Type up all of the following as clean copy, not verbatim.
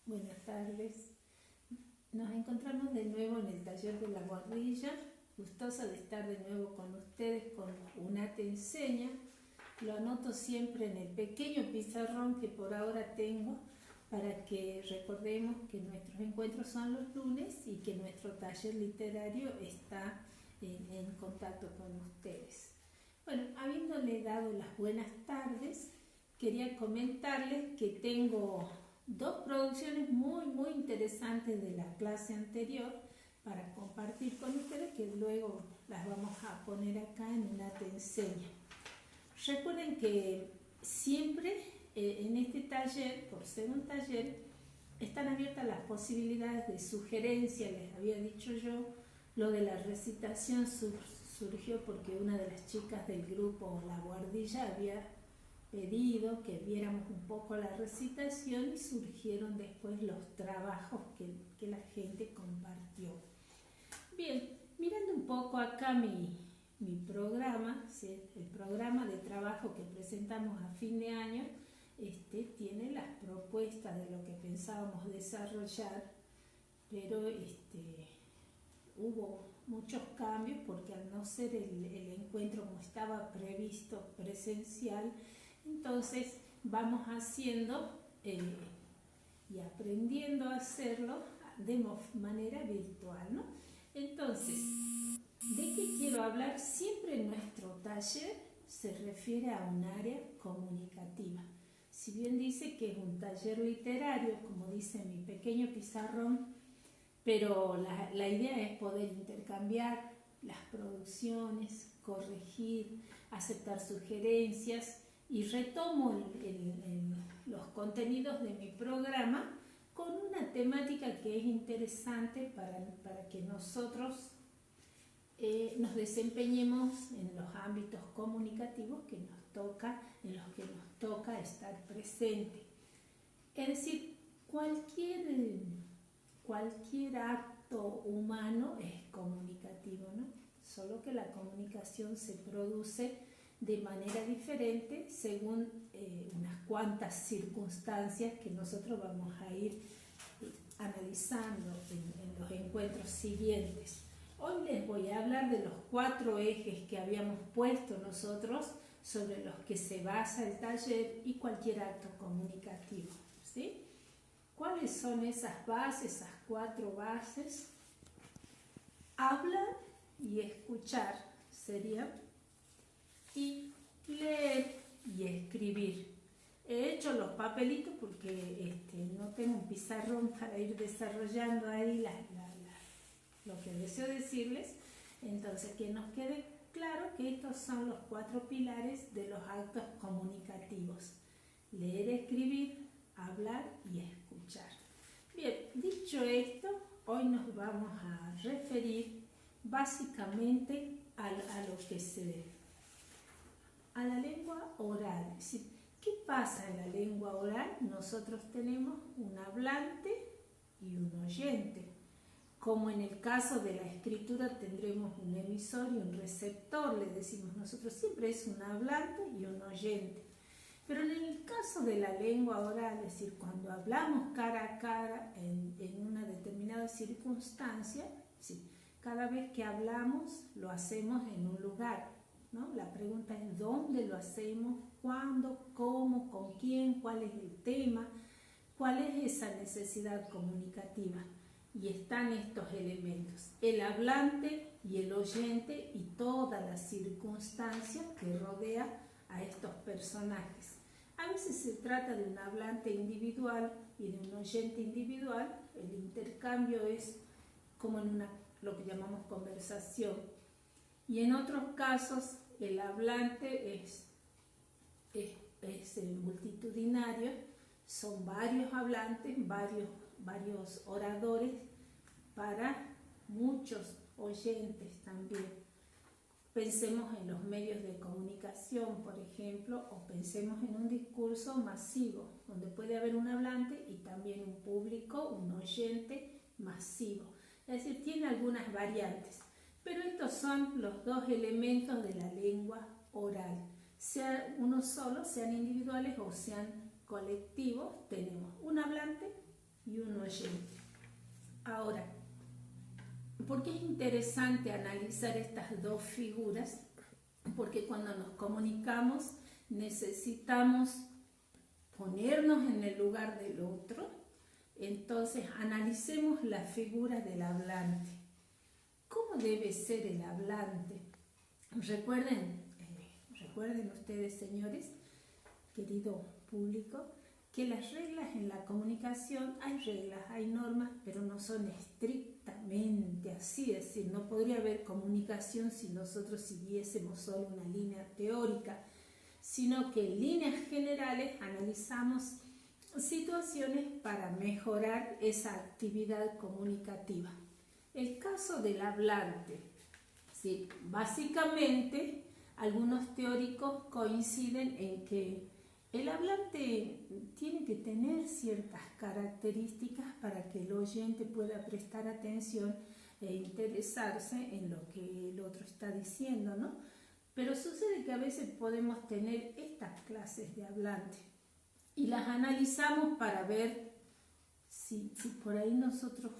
Buenas tardes. Nos encontramos de nuevo en el taller de la guardilla. Gustosa de estar de nuevo con ustedes con Una Te Enseña. Lo anoto siempre en el pequeño pizarrón que por ahora tengo para que recordemos que nuestros encuentros son los lunes y que nuestro taller literario está en contacto con ustedes. Bueno, habiéndole dado las buenas tardes, quería comentarles que tengo dos producciones muy interesantes de la clase anterior para compartir con ustedes, que luego las vamos a poner acá en Una Te Enseña. Recuerden que siempre en este taller, por ser un taller, están abiertas las posibilidades de sugerencia. Les había dicho yo, lo de la recitación surgió porque una de las chicas del grupo La Guardilla había pedido que viéramos un poco la recitación y surgieron después los trabajos que la gente compartió. Bien, mirando un poco acá mi programa, ¿sí? El programa de trabajo que presentamos a fin de año, tiene las propuestas de lo que pensábamos desarrollar, pero hubo muchos cambios porque al no ser el encuentro como estaba previsto presencial, entonces vamos haciendo y aprendiendo a hacerlo de manera virtual, ¿no? Entonces, ¿de qué quiero hablar? Siempre nuestro taller se refiere a un área comunicativa. Si bien dice que es un taller literario, como dice mi pequeño pizarrón, pero la idea es poder intercambiar las producciones, corregir, aceptar sugerencias, y retomo los contenidos de mi programa con una temática que es interesante para que nosotros nos desempeñemos en los ámbitos comunicativos en los que nos toca estar presente. Es decir, cualquier acto humano es comunicativo, ¿no? Solo que la comunicación se produce de manera diferente según unas cuantas circunstancias que nosotros vamos a ir analizando en los encuentros siguientes. Hoy les voy a hablar de los 4 ejes que habíamos puesto nosotros sobre los que se basa el taller y cualquier acto comunicativo, ¿sí? ¿Cuáles son esas bases, esas 4 bases? Hablar y escuchar sería, y leer y escribir. He hecho los papelitos porque no tengo un pizarrón para ir desarrollando ahí lo que deseo decirles. Entonces, que nos quede claro que estos son los 4 pilares de los actos comunicativos: leer, escribir, hablar y escuchar. Bien, dicho esto, hoy nos vamos a referir básicamente a lo que a la lengua oral. Es decir, ¿qué pasa en la lengua oral? Nosotros tenemos un hablante y un oyente. Como en el caso de la escritura tendremos un emisor y un receptor, le decimos nosotros, siempre es un hablante y un oyente. Pero en el caso de la lengua oral, es decir, cuando hablamos cara a cara en una determinada circunstancia, ¿sí? Cada vez que hablamos lo hacemos en un lugar, ¿no? La pregunta es ¿dónde lo hacemos? ¿Cuándo? ¿Cómo? ¿Con quién? ¿Cuál es el tema? ¿Cuál es esa necesidad comunicativa? Y están estos elementos: el hablante y el oyente y toda la circunstancia que rodea a estos personajes. A veces se trata de un hablante individual y de un oyente individual. El intercambio es como en lo que llamamos conversación. Y en otros casos el hablante es multitudinario, son varios hablantes, varios oradores para muchos oyentes también. Pensemos en los medios de comunicación, por ejemplo, o pensemos en un discurso masivo, donde puede haber un hablante y también un público, un oyente masivo. Es decir, tiene algunas variantes, pero estos son los 2 elementos de la lengua oral. Sea uno solo, sean individuales o sean colectivos, tenemos un hablante y un oyente. Ahora, ¿por qué es interesante analizar estas dos figuras? Porque cuando nos comunicamos necesitamos ponernos en el lugar del otro. Entonces analicemos la figura del hablante. ¿Cómo debe ser el hablante? Recuerden ustedes, señores, querido público, que las reglas en la comunicación, hay reglas, hay normas, pero no son estrictamente así, es decir, no podría haber comunicación si nosotros siguiésemos solo una línea teórica, sino que en líneas generales analizamos situaciones para mejorar esa actividad comunicativa. El caso del hablante, ¿sí? Básicamente algunos teóricos coinciden en que el hablante tiene que tener ciertas características para que el oyente pueda prestar atención e interesarse en lo que el otro está diciendo, ¿no? Pero sucede que a veces podemos tener estas clases de hablante y las analizamos para ver si por ahí nosotros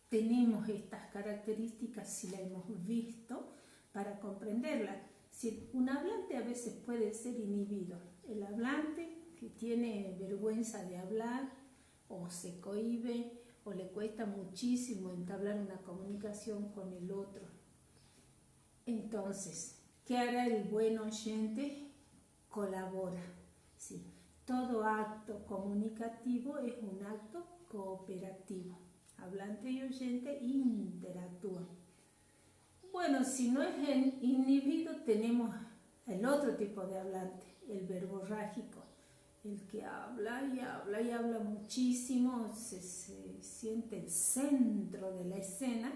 tenemos estas características, si la hemos visto, para comprenderlas. Si un hablante a veces puede ser inhibido, el hablante que tiene vergüenza de hablar o se cohíbe o le cuesta muchísimo entablar una comunicación con el otro. Entonces, ¿qué hará el buen oyente? Colabora. ¿Sí? Todo acto comunicativo es un acto cooperativo. Hablante y oyente interactúan. Bueno, si no es inhibido, tenemos el otro tipo de hablante, el verborrágico, el que habla y habla y habla muchísimo, se siente el centro de la escena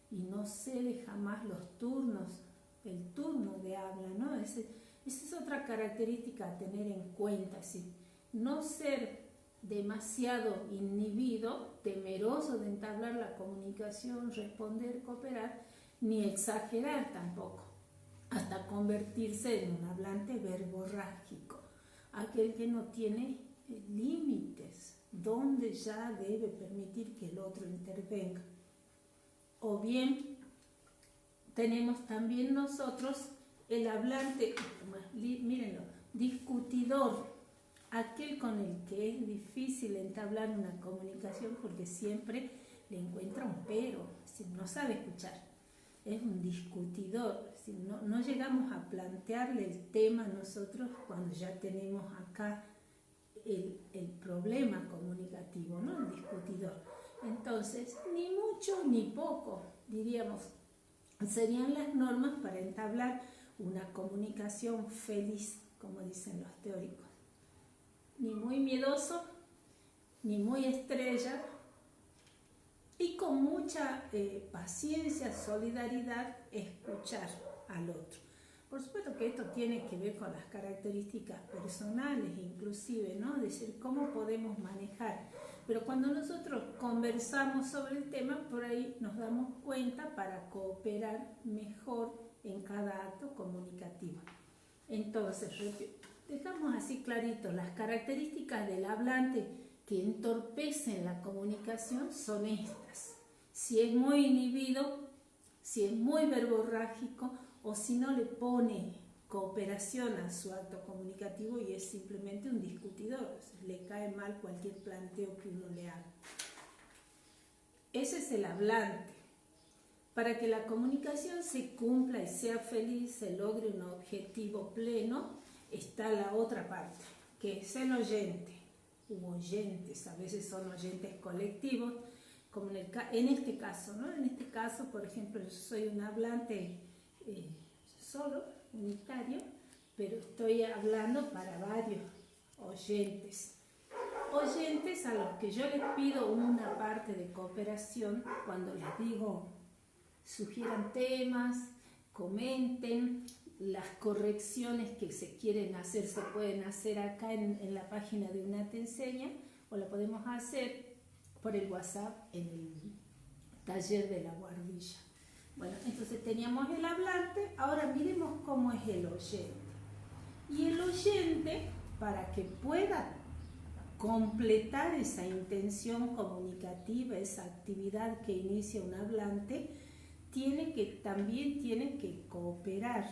y no cede jamás los turnos, el turno de habla, ¿no? Esa es otra característica a tener en cuenta, ¿sí? No ser demasiado inhibido, temeroso de entablar la comunicación, responder, cooperar, ni exagerar tampoco, hasta convertirse en un hablante verborrágico, aquel que no tiene límites, donde ya debe permitir que el otro intervenga. O bien tenemos también nosotros el hablante, mírenlo, discutidor, aquel con el que es difícil entablar una comunicación porque siempre le encuentra un pero, si no sabe escuchar. Es un discutidor, si no llegamos a plantearle el tema nosotros cuando ya tenemos acá el problema comunicativo, ¿no? El discutidor. Entonces, ni mucho ni poco, diríamos, serían las normas para entablar una comunicación feliz, como dicen los teóricos. Ni muy miedoso, ni muy estrella, y con mucha paciencia, solidaridad, escuchar al otro. Por supuesto que esto tiene que ver con las características personales, inclusive, ¿no? Es decir, cómo podemos manejar. Pero cuando nosotros conversamos sobre el tema, por ahí nos damos cuenta para cooperar mejor en cada acto comunicativo. Entonces, dejamos así clarito, las características del hablante que entorpecen la comunicación son estas. Si es muy inhibido, si es muy verborrágico o si no le pone cooperación a su acto comunicativo y es simplemente un discutidor, o sea, le cae mal cualquier planteo que uno le haga. Ese es el hablante. Para que la comunicación se cumpla y sea feliz, se logre un objetivo pleno, está la otra parte, que es el oyente. Oyentes, a veces son oyentes colectivos, como en este caso, ¿no? En este caso, por ejemplo, yo soy un hablante solo, unitario, pero estoy hablando para varios oyentes. Oyentes a los que yo les pido una parte de cooperación cuando les digo, sugieran temas, comenten. Las correcciones que se quieren hacer se pueden hacer acá en la página de Una Te Enseña o la podemos hacer por el WhatsApp en el taller de la guardilla. Bueno, entonces teníamos el hablante, ahora miremos cómo es el oyente. Y el oyente, para que pueda completar esa intención comunicativa, esa actividad que inicia un hablante, también tiene que cooperar.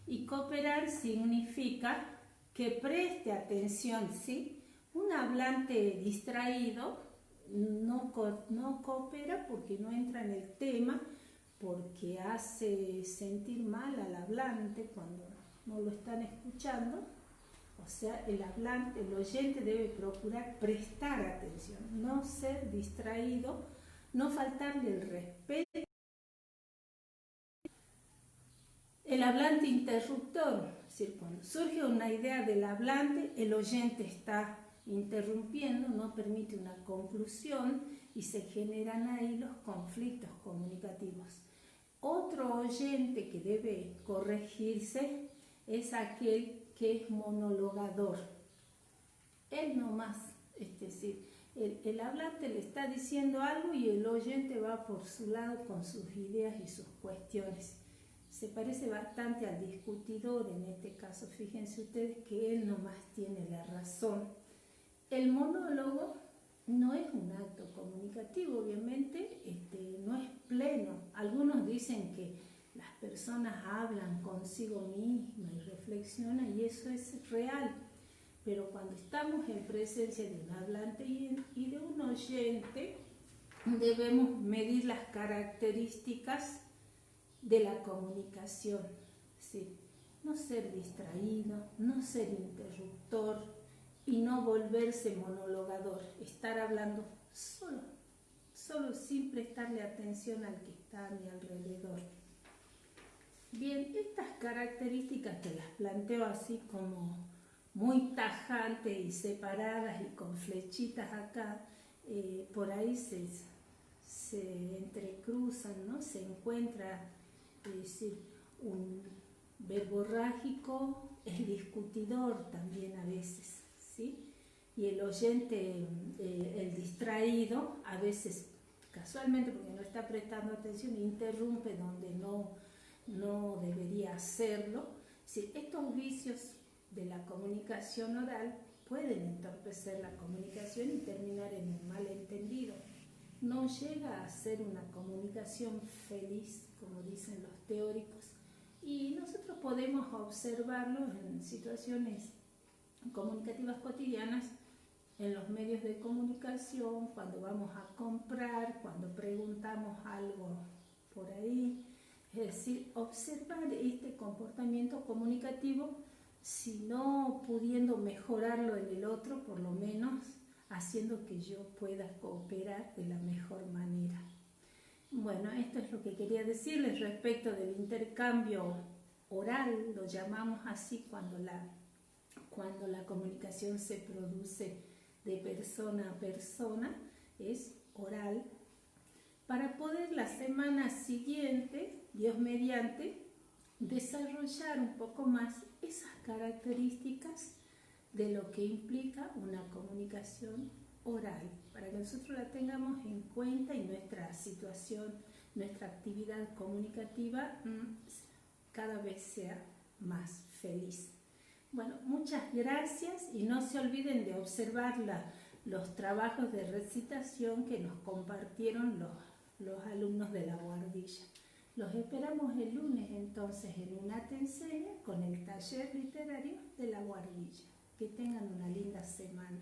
Y cooperar significa que preste atención, ¿sí? Un hablante distraído no coopera porque no entra en el tema, porque hace sentir mal al hablante cuando no lo están escuchando. O sea, el oyente debe procurar prestar atención, no ser distraído, no faltarle el respeto. El hablante interruptor, es decir, cuando surge una idea del hablante, el oyente está interrumpiendo, no permite una conclusión y se generan ahí los conflictos comunicativos. Otro oyente que debe corregirse es aquel que es monologador. Él nomás, es decir, el hablante le está diciendo algo y el oyente va por su lado con sus ideas y sus cuestiones. Se parece bastante al discutidor en este caso. Fíjense ustedes que él nomás tiene la razón. El monólogo no es un acto comunicativo, obviamente, no es pleno. Algunos dicen que las personas hablan consigo mismas y reflexionan, y eso es real. Pero cuando estamos en presencia de un hablante y de un oyente, debemos medir las características de la comunicación, ¿sí? No ser distraído, no ser interruptor y no volverse monologador, estar hablando solo sin prestarle atención al que está a mi alrededor. Bien, estas características que las planteo así como muy tajantes y separadas y con flechitas acá, por ahí se entrecruzan, ¿no? Se encuentra, es decir, un verborrágico, el discutidor también a veces, ¿sí? Y el oyente, el distraído, a veces casualmente porque no está prestando atención, interrumpe donde no debería hacerlo. ¿Sí? Estos vicios de la comunicación oral pueden entorpecer la comunicación y terminar en un malentendido. No llega a ser una comunicación feliz, como dicen los teóricos, y nosotros podemos observarlo en situaciones comunicativas cotidianas, en los medios de comunicación, cuando vamos a comprar, cuando preguntamos algo por ahí. Es decir, observar este comportamiento comunicativo, si no pudiendo mejorarlo en el otro, por lo menos haciendo que yo pueda cooperar de la mejor manera. Bueno, esto es lo que quería decirles respecto del intercambio oral, lo llamamos así cuando la comunicación se produce de persona a persona, es oral, para poder la semana siguiente, Dios mediante, desarrollar un poco más esas características de lo que implica una comunicación oral, para que nosotros la tengamos en cuenta y nuestra situación, nuestra actividad comunicativa cada vez sea más feliz. Bueno, muchas gracias y no se olviden de observar los trabajos de recitación que nos compartieron los alumnos de la Guardilla. Los esperamos el lunes entonces en Una Te Enseña con el taller literario de la Guardilla. Que tengan una linda semana.